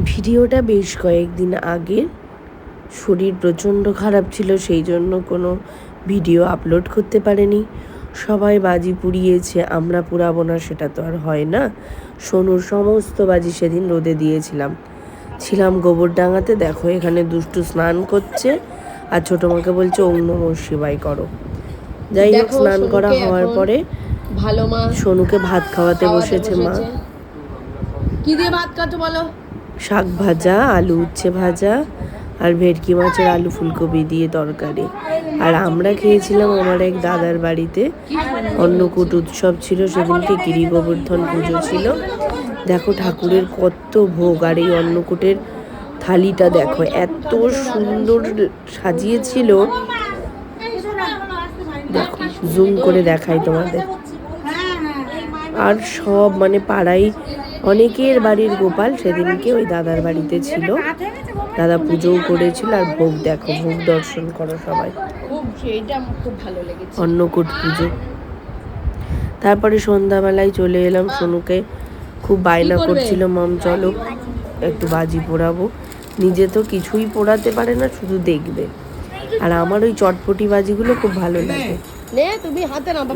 ভিডিওটা বেশ কয়েকদিন আগে, শরীর প্রচণ্ড খারাপ ছিল, সেই জন্য কোনো ভিডিও আপলোড করতে পারেনি। সবাই বাজি পুড়িয়েছে, আমরা পুড়াবো না সেটা তো আর হয় না। সোনুর সমস্ত বাজি সেদিন রোদে দিয়েছিলাম। ছিলাম গোবরডাঙ্গাতে, দেখো এখানে দুষ্টু স্নান করছে আর ছোটো মাকে বলছে ওম নমঃ শিবায় করো। যাই হোক, স্নান করা হওয়ার পরে ভালো মা সোনুকে ভাত খাওয়াতে বসেছে মা। কি দিয়ে ভাত খাচ্ছো বলো? শাক ভাজা, আলু উচ্ছে ভাজা আর ভেটকি মাছের আলু ফুলকপি দিয়ে তরকারি। আর আমরা খেয়েছিলাম আমার এক দাদার বাড়িতে, অন্নকূট উৎসব ছিল সেদিনকে, গিরি গোবর্ধন পুজো ছিল। দেখো ঠাকুরের কত ভোগ, আর এই অন্নকূটের থালিটা দেখো এত সুন্দর সাজিয়েছিল। দেখো জুম করে দেখাই তোমাদের। আর সব মানে পাড়ায় অনেকের বাড়ির গোপাল সেদিনকে ওই দাদার বাড়িতে ছিল। দাদা পুজোও করেছিল, আর ভোগ দেখো, ভোগ দর্শন করো সবাই। অন্নকূট পুজো। তারপরে সন্ধ্যাবেলায় চলে এলাম, সোনুকে খুব বায়না করছিল, মাম চলো একটু বাজি পোড়াবো। নিজে তো কিছুই পোড়াতে পারে না, শুধু দেখবে। আর আমার ওই চটপটি বাজিগুলো খুব ভালো লাগে।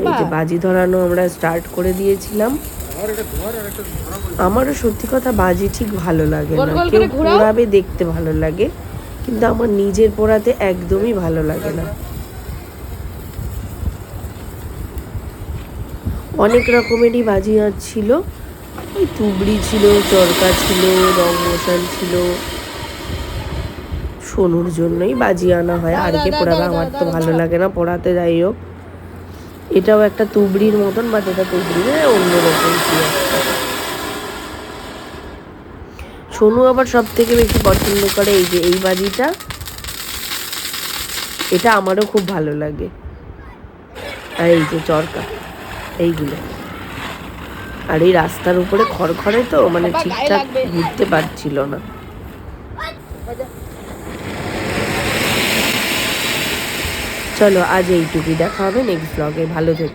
এই যে বাজি ধরানো আমরা স্টার্ট করে দিয়েছিলাম। আমারও সত্যি কথা বাজি ঠিক ভালো লাগে না, কেউ পোড়াবে দেখতে ভালো লাগে, কিন্তু আমার নিজের পোড়াতে একদমই ভালো লাগে না। অনেক রকমেরই বাজি ছিল, ওই তুবড়ি ছিল, চরকা ছিল, রং মশাল ছিল। সোনুর জন্যই বাজি আনা হয়, আর কে পোড়াবে, আমার তো ভালো লাগে না পোড়াতে। যাই হোক, এটাও একটা তুবড়ির মতন, বাট এটা তুবড়ি না, অন্যরকম কি একটা। সোনু আবার সব থেকে বেশি পছন্দ করে এই যে এই বাজিটা, এটা আমারও খুব ভালো লাগে। আর এই যে চরকা, এইগুলো। আর এই রাস্তার উপরে খড়খড়ে তো মানে ঠিকঠাক ঘুরতে পারছিল না। চলো আজ এইটুকুই, দেখা হবে নেক্সট ব্লগে। ভালো থেকো।